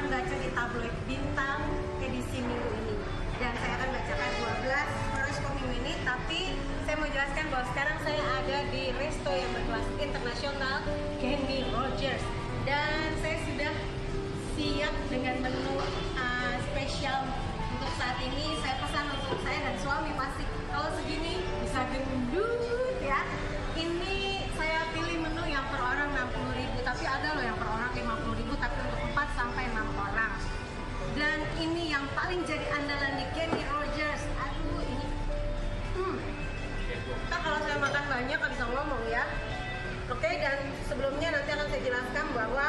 baca di tabloid Bintang edisi minggu ini. Dan saya akan bacakan 12 horoskop minggu ini, tapi saya mau jelaskan bahwa sekarang saya ada di resto yang berkelas internasional, Kenny Rogers. Dan saya sudah siap dengan menu spesial untuk saat ini. Saya pesan untuk saya dan suami, pasti kalau segini bisa gendut ya. Ini saya pilih menu yang per orang 60.000, tapi ada loh yang per orang 50.000, tapi untuk 4 sampai 6 orang. Dan ini yang paling jadi andalan di Kenny Rogers. Aduh, ini Ntar kalau saya makan banyak nggak bisa ngomong ya. Oke, dan sebelumnya nanti akan saya jelaskan bahwa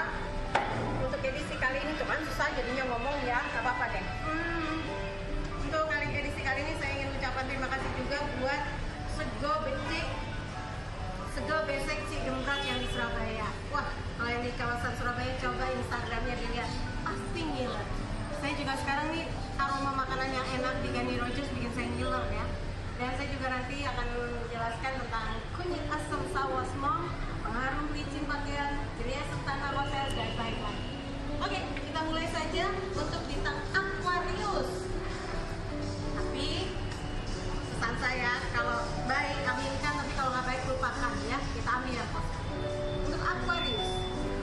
untuk edisi kali ini cuman susah jadinya ngomong ya, nggak apa-apa deh. Untuk kali edisi kali ini saya ingin ucapkan terima kasih juga buat Sego Besek Cigembrang yang di Surabaya. Wah, kalau yang di kawasan Surabaya coba Instagramnya dilihat, pasti ngiler. Saya juga sekarang nih aroma makanan yang enak di Kenny Rogers bikin saya ngiler ya. Dan saya juga nanti akan menjelaskan tentang kunyit asam sawas mom, pengharum licin pakaian, ceria serta hotel dan baik lagi. Oke, kita mulai saja untuk bintang Aquarius. Tapi pesan saya, kalau baik aminkan, tapi kalau nggak baik lupakan ya. Kita ambil yang positif. Untuk Aquarius,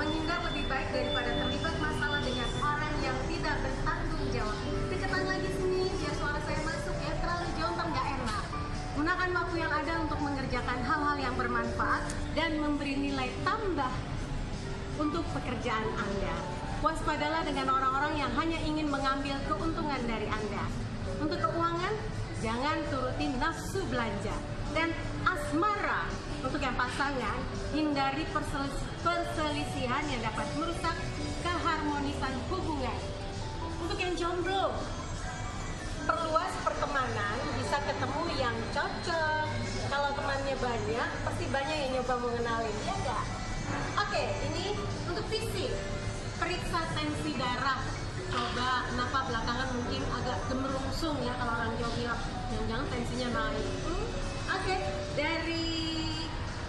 menghindar lebih baik daripada terlibat masalah dengan orang yang tidak bertanggung jawab. Deketan lagi sini biar suara saya masuk ya. Terlalu jauh ntar nggak enak. Gunakan waktu yang ada untuk mengerjakan hal-hal yang bermanfaat dan memberi nilai tambah untuk pekerjaan Anda. Waspadalah dengan orang-orang yang hanya ingin mengambil keuntungan dari Anda. Untuk keuangan, jangan turuti nafsu belanja. Dan asmara, untuk yang pasangan, hindari perselisihan yang dapat merusak keharmonisan hubungan. Untuk yang jomblo, perluas pertemanan, bisa ketemu yang cocok. Kalau temannya banyak, pasti banyak yang nyoba mengenalin, ya enggak? Oke, ini untuk fisik. Periksa tensi darah. Coba, kenapa belakangan mungkin agak gemerungsung ya kalau orang Jawa bilang, jangan-jangan tensinya naik. Oke, dari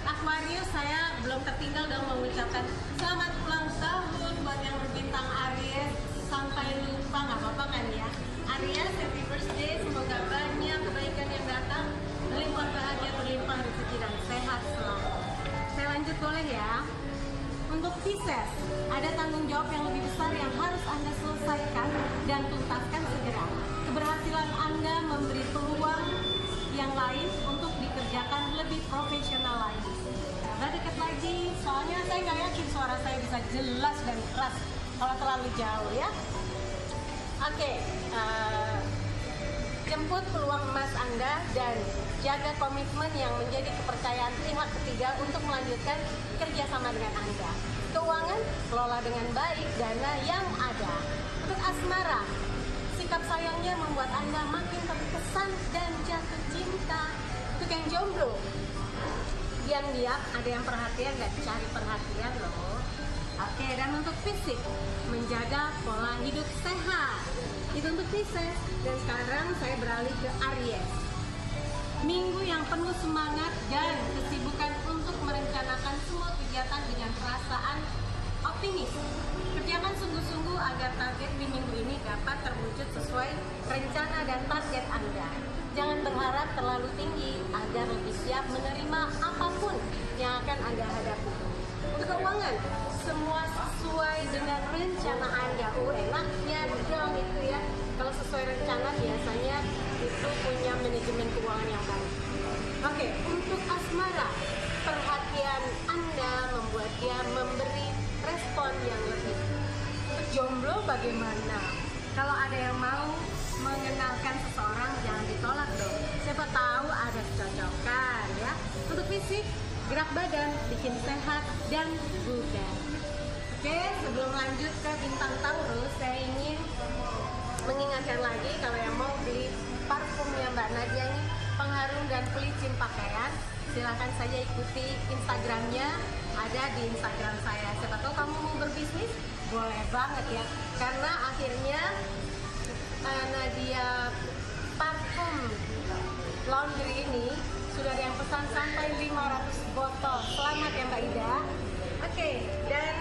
Aquarius saya belum tertinggal dong mengucapkan selamat ulang tahun buat yang berbintang Aries. Sampai lupa, nggak apa-apa kan ya. Aries, happy birthday, semoga banyak kebaikan yang datang, melimpah bahagia, berlimpah rezeki dan sehat selalu. Saya lanjut boleh ya. Untuk Pisces, ada tanggung jawab yang lebih besar yang harus Anda selesaikan dan tuntaskan segera. Keberhasilan Anda memberi peluang yang lain untuk dikerjakan lebih profesional lagi. Nah, deket lagi, soalnya saya nggak yakin suara saya bisa jelas dan keras kalau terlalu jauh ya. Oke, jemput peluang emas Anda dan jaga komitmen yang menjadi kepercayaan pihak ketiga untuk melanjutkan kerjasama dengan Anda. Keuangan, kelola dengan baik dana yang ada. Untuk asmara, sikap sayangnya membuat Anda makin terkesan dan jatuh cinta. Untuk yang jomblo, diam-diam ada yang perhatian dan cari perhatian loh. Oke, dan untuk fisik, menjaga pola hidup sehat. Itu untuk Pisces. Dan sekarang saya beralih ke Aries. Minggu yang penuh semangat dan kesibukan untuk merencanakan semua kegiatan dengan perasaan optimis. Kerjakan sungguh-sungguh agar target di minggu ini dapat terwujud sesuai rencana dan target Anda. Jangan berharap terlalu tinggi agar lebih siap menerima apapun yang akan Anda hadapi. Untuk keuangan, semua sesuai dengan rencana Anda. Enaknya dong itu ya. Kalau sesuai rencana biasanya itu punya manajemen keuangan yang baik. Oke, untuk asmara, perhatian Anda membuat dia memberi respon yang lebih. Untuk jomblo bagaimana? Kalau ada yang mau mengenalkan seseorang, jangan ditolak dong. Siapa tahu ada kecocokan ya. Untuk fisik, gerak badan, bikin sehat dan bugar. Oke, sebelum lanjut ke bintang Taurus, saya ingin mengingatkan lagi kalau yang mau beli parfumnya Mbak Nadia ini, pengharum dan pelicin pakaian, silahkan saja ikuti Instagramnya, ada di Instagram saya. Siapa tahu kamu mau berbisnis, boleh banget ya. Karena akhirnya Nadia parfum laundry ini sudah ada yang pesan sampai 500 botol. Selamat ya Mbak Ida. Oke, dan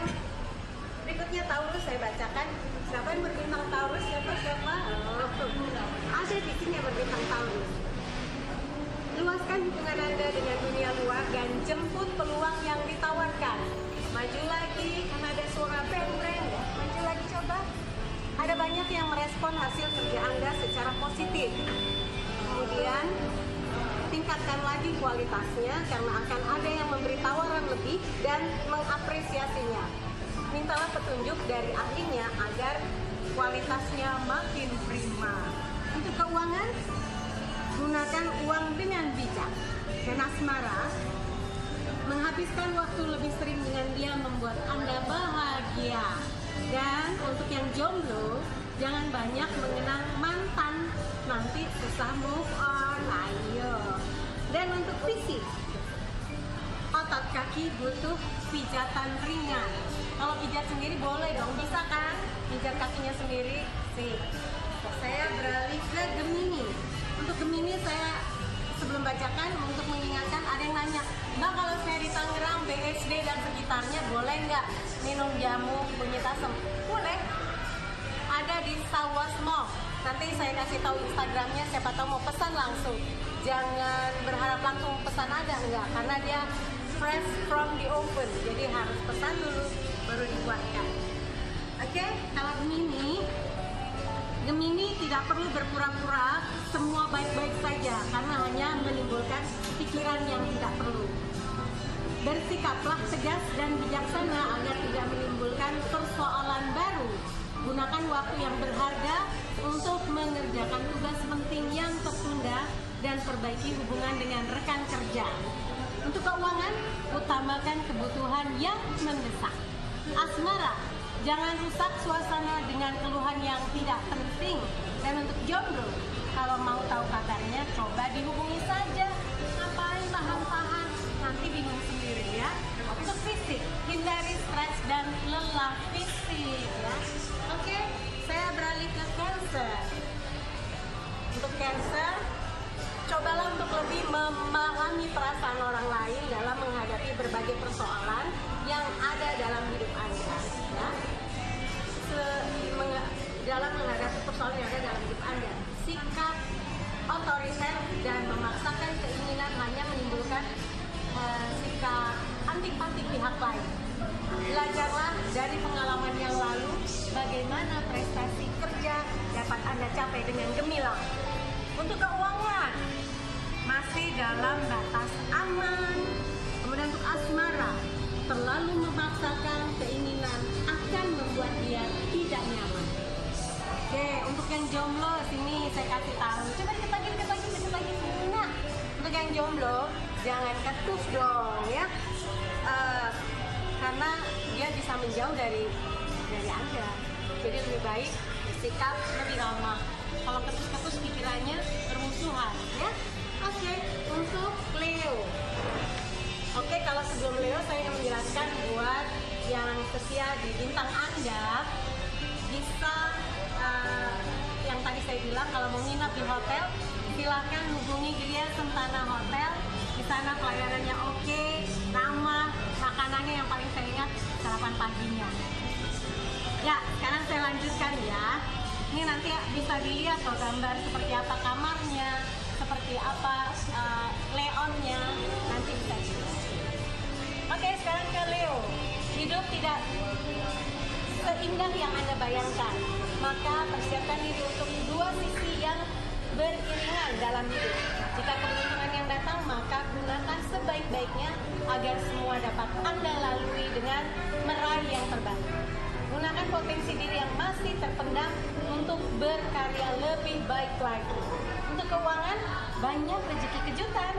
berikutnya Taurus saya bacakan. Siapa yang hubungan Anda dengan dunia luar dan jemput peluang yang ditawarkan. Maju lagi, karena ada suara breng-breng ya. Maju lagi coba. Ada banyak yang merespon hasil kerja Anda secara positif. Kemudian tingkatkan lagi kualitasnya karena akan ada yang memberi tawaran lebih dan mengapresiasinya. Mintalah petunjuk dari ahlinya agar kualitasnya makin prima. Untuk keuangan, gunakan uang dengan bijak. Dan asmara, menghabiskan waktu lebih sering dengan dia membuat Anda bahagia. Dan untuk yang jomblo, jangan banyak mengenang mantan, nanti susah move on. Ayo. Dan untuk fisik, otot kaki butuh pijatan ringan. Kalau pijat sendiri boleh dong, bisa kan? Pijat kakinya sendiri, sih. Saya beralih ke Gemini. Untuk Gemini saya sebelum bacakan untuk mengingatkan, ada yang nanya, Mbak kalau saya di Tangerang, BSD dan sekitarnya boleh nggak minum jamu kunyit asam? Boleh. Ada di Sawas Mall. Nanti saya kasih tahu Instagramnya, siapa tahu mau pesan langsung. Jangan berharap langsung pesan ada, enggak, karena dia fresh from the oven, jadi harus pesan dulu baru dibuatkan. Oke, kalau Gemini tidak perlu berpura-pura semua baik-baik saja karena hanya menimbulkan pikiran yang tidak perlu. Bersikaplah tegas dan bijaksana agar tidak menimbulkan persoalan baru. Gunakan waktu yang berharga untuk mengerjakan tugas penting yang tertunda dan perbaiki hubungan dengan rekan kerja. Untuk keuangan, utamakan kebutuhan yang mendesak. Asmara, jangan rusak suasana dengan keluhan yang tidak penting. Dan untuk jomblo, kalau mau tahu kabarnya, coba dihubungi saja. Ngapain tahan-tahan? Nanti bingung sendiri ya. Untuk fisik, hindari stres dan lelah fisik ya. Oke, saya beralih ke Cancer. Untuk Cancer, cobalah untuk lebih memahami perasaan orang lain dalam menghadapi berbagai persoalan yang ada dalam hidup Anda. Ya. Dalam menghadapi persoalan yang ada dalam hidup Anda, sikap otoriter dan memaksakan keinginan hanya menimbulkan sikap antipati pihak lain. Belajarlah dari pengalaman yang lalu bagaimana prestasi kerja dapat Anda capai dengan gemilang. Untuk keuangan, masih dalam batas aman. Kemudian untuk asmara, terlalu memaksakan keinginan akan membuat dia tidak nyaman. Oke, untuk yang jomblo sini saya kasih tahu. Coba dikit lagi. Nah, untuk yang jomblo jangan ketus dong ya, karena dia bisa menjauh dari Anda. Jadi lebih baik bersikap lebih ramah. Kalau ketus-ketus pikirannya bermusuhan ya. Oke, untuk Leo. Oke, kalau sebelum Leo saya ingin menjelaskan buat yang setia di bintang Anda, bisa yang tadi saya bilang kalau mau nginap di hotel, silahkan hubungi Gria Sentana Hotel. Di sana pelayanannya oke, ramah, makanannya yang paling saya ingat sarapan paginya. Ya, sekarang saya lanjutkan ya. Ini nanti bisa dilihat loh gambar seperti apa kamarnya, seperti apa layoutnya, nanti bisa dilihat. Oke, sekarang ke Leo. Hidup tidak seindah yang Anda bayangkan, maka persiapkan diri untuk dua sisi yang beriringan dalam hidup. Jika keberuntungan yang datang, maka gunakan sebaik-baiknya agar semua dapat Anda lalui dengan meraih yang terbaik. Gunakan potensi diri yang masih terpendam untuk berkarya lebih baik lagi. Untuk keuangan, banyak rezeki kejutan.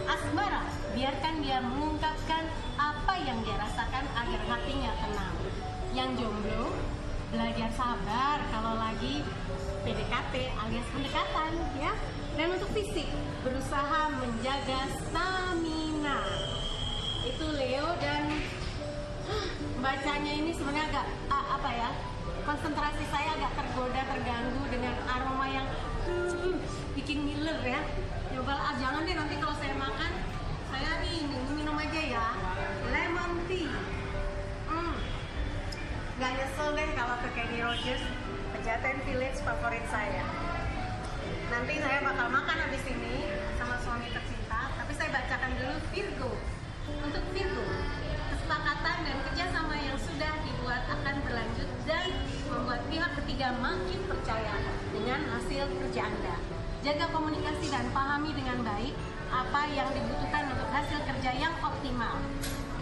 Asmara, biarkan dia mengungkapkan apa yang dia rasakan agar hatinya tenang. Yang jomblo, belajar sabar kalau lagi PDKT alias pendekatan ya. Dan untuk fisik, berusaha menjaga stamina. Itu Leo. Dan bacanya ini sebenarnya agak konsentrasi saya agak tergoda, terganggu dengan aroma yang bikin ngiler ya. Coba jangan deh, nanti kalau saya makan saya minum aja ya lemon tea. Gak nyesel deh kalau ke Kenny Rogers, Pejaten Village favorit saya. Nanti saya bakal makan habis ini sama suami tercinta, tapi saya bacakan dulu Virgo. Untuk Virgo, kesepakatan dan kerjasama yang sudah dibuat akan berlanjut dan membuat pihak ketiga makin percaya dengan hasil kerja Anda. Jaga komunikasi dan pahami dengan baik apa yang dibutuhkan untuk hasil kerja yang optimal.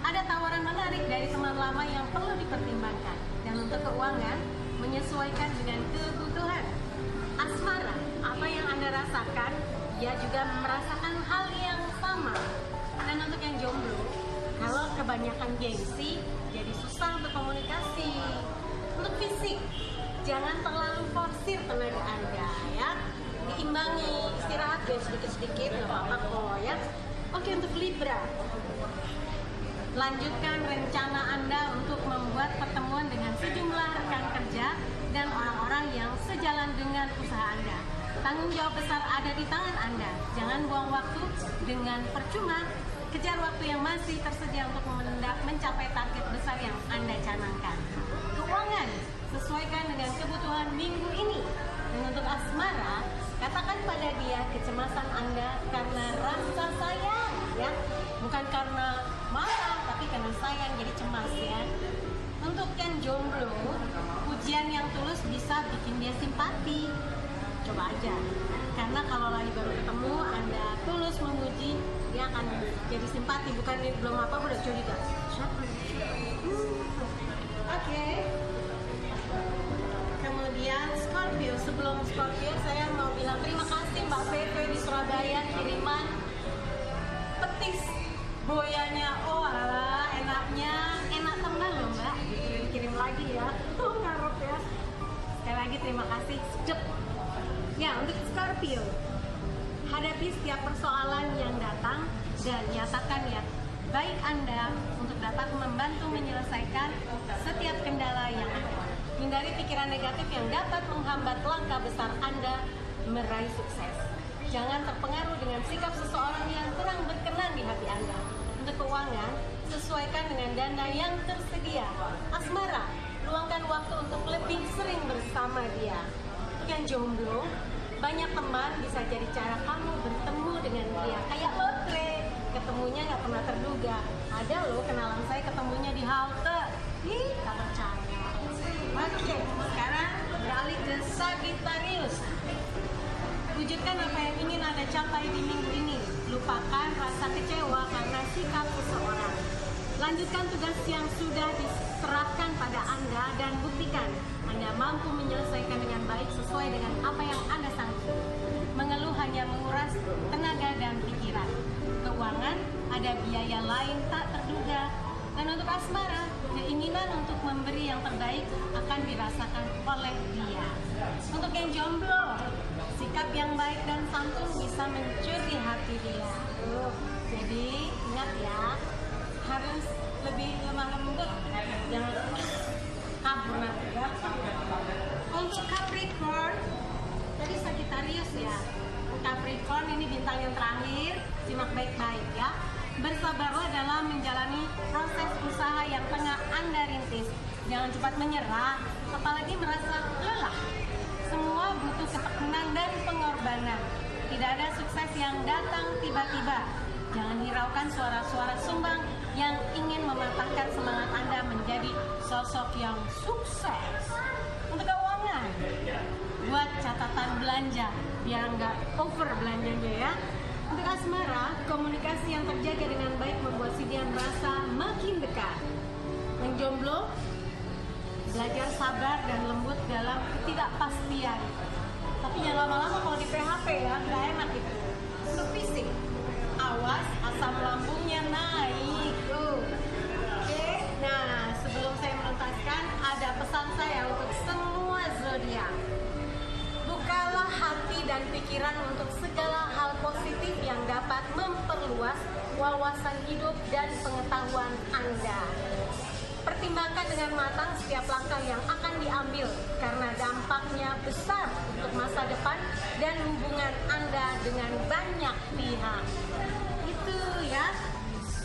Ada tawaran menarik dari teman lama yang perlu dipertimbangkan. Dan untuk keuangan, menyesuaikan dengan kebutuhan. Asmara, apa yang Anda rasakan, dia juga merasakan hal yang sama. Dan untuk yang jomblo, kalau kebanyakan gengsi, jadi susah untuk komunikasi. Untuk fisik, jangan terlalu forsir tenaga Anda ya. Diimbangi, istirahat ya sedikit-sedikit, nggak apa-apa kok ya. Oke, untuk Libra, lanjutkan rencana Anda untuk membuat pertemuan dengan sejumlah rekan kerja dan orang-orang yang sejalan dengan usaha Anda. Tanggung jawab besar ada di tangan Anda. Jangan buang waktu dengan percuma. Kejar waktu yang masih tersedia untuk mencapai target besar yang Anda canangkan. Keuangan, sesuaikan dengan kebutuhan minggu ini. Dan untuk asmara, katakan pada dia kecemasan Anda karena rasa sayang ya. Bukan karena marah, tapi karena sayang jadi cemas ya. Untuk yang jomblo, pujian yang tulus bisa bikin dia simpati. Coba aja, karena kalau lagi baru ketemu Anda tulus memuji, dia akan jadi simpati. Bukan belum apa udah curiga. Oke. Kemudian Scorpio, sebelum Scorpio saya mau bilang terima kasih Mbak Pepe di Surabaya kiriman petis boyanya. Oh alah, enak teman loh Mbak. Dikirim lagi ya. Ngarep ya. Sekali lagi terima kasih. Cep. Ya, untuk Scorpio, hadapi setiap persoalan yang datang dan nyatakan ya baik Anda untuk dapat membantu menyelesaikan setiap kendala yang ada. Hindari pikiran negatif yang dapat menghambat langkah besar Anda meraih sukses. Jangan terpengaruh dengan sikap seseorang yang kurang berkenan di hati Anda. Untuk keuangan, sesuaikan dengan dana yang tersedia. Asmara, luangkan waktu untuk lebih sering bersama dia. Untuk yang jomblo, banyak teman bisa jadi cara kamu bertemu dengan dia. Kayak lotre, ketemunya nggak pernah terduga. Ada loh kenalan saya ketemunya di halte. Ih, tak percaya. Oke, sekarang beralih ke Sagittarius. Wujudkan apa yang ingin Anda capai di minggu ini. Lupakan rasa kecewa karena sikap seseorang. Lanjutkan tugas yang sudah diserahkan pada Anda dan buktikan Anda mampu menyelesaikan dengan baik sesuai dengan apa yang Anda sanggup. Mengeluh hanya menguras tenaga dan pikiran. Keuangan, ada biaya lain tak terduga. Dan untuk asmara, keinginan untuk memberi yang terbaik akan dirasakan oleh dia. Untuk yang jomblo, sikap yang baik dan santun bisa mencuri hati dia. Jadi ingat ya, harus lebih lemah lembut, jangan kabur nanti ya. Untuk Capricorn, tadi Sagittarius ya. Capricorn ini bintang yang terakhir, simak baik-baik ya. Bersabarlah dalam menjalani proses usaha yang tengah Anda rintis. Jangan cepat menyerah, apalagi merasa lelah. Semua butuh ketekunan dan pengorbanan. Tidak ada sukses yang datang tiba-tiba. Jangan hiraukan suara-suara sumbang yang ingin mematahkan semangat Anda menjadi sosok yang sukses. Untuk keuangan, buat catatan belanja biar nggak over belanjanya ya. Untuk asmara, komunikasi yang terjaga dengan baik membuat si dia merasa makin dekat. Yang jomblo, belajar sabar dan lembut dalam ketidakpastian. Tapi jangan lama-lama kalau di PHP ya, nggak enak itu. Untuk fisik, awas asam lambungnya naik. Oke, nah sebelum saya menuntaskan, ada pesan saya untuk semua zodiak. Bukalah hati dan pikiran untuk segala hal positif yang dapat memperluas wawasan hidup dan pengetahuan Anda. Pertimbangkan dengan matang setiap langkah yang akan diambil karena dampaknya besar untuk masa depan dan hubungan Anda dengan banyak pihak. Itu ya.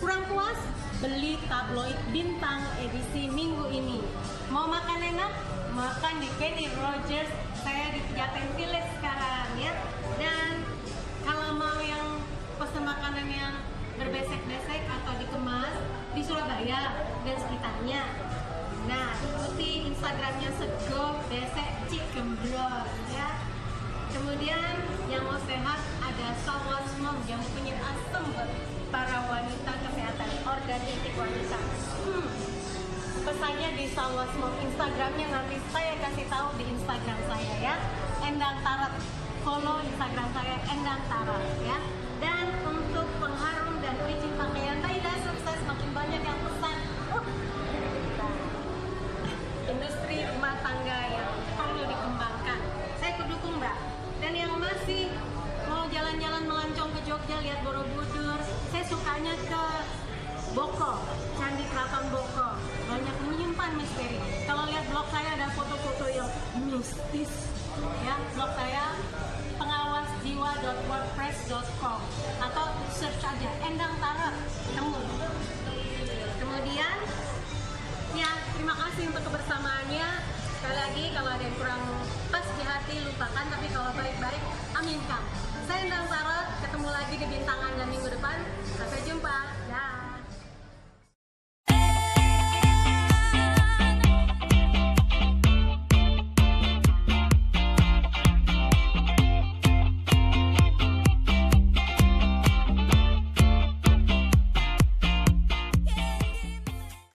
Kurang puas? Beli tabloid Bintang edisi minggu ini. Mau makan enak? Makan di Kenny Rogers. Saya di Pejaten Village sekarang ya. Dan kalau mau yang pesan makanan yang berbesek-besek atau dikemas di Surabaya dan sekitarnya. Nah, ikuti Instagramnya Sego Besek Cik Gembrong ya. Kemudian yang mau sehat ada Sawas Mom yang punya asam buat para wanita, kesehatan organik wanita. Pesannya di Sawas Mom, Instagramnya nanti saya kasih tahu di Instagram saya ya. Endang Tarot, follow Instagram saya Endang Tarot ya. Dan untuk pengharum dan pelicin pakaian Taida sukses, makin banyak yang pesan. Industri rumah tangga yang perlu dikembangkan. Saya kedukung Mbak. Dan yang masih mau jalan-jalan melancong ke Jogja lihat Borobudur, saya sukanya ke Boko, Candi Kraton Boko. Banyak menyimpan misteri. Kalau lihat blog saya ada foto-foto yang mistis. Ya, blog saya pengawasjiwa.wordpress.com atau search aja Endang Tarot, ketemu. Kemudian ya, terima kasih untuk kebersamaannya. Sekali lagi, kalau ada yang kurang pas di hati, lupakan. Tapi kalau baik-baik, aminkan. Saya Endang Tarot, ketemu lagi di Bintangan dan minggu depan. Sampai jumpa. Dah.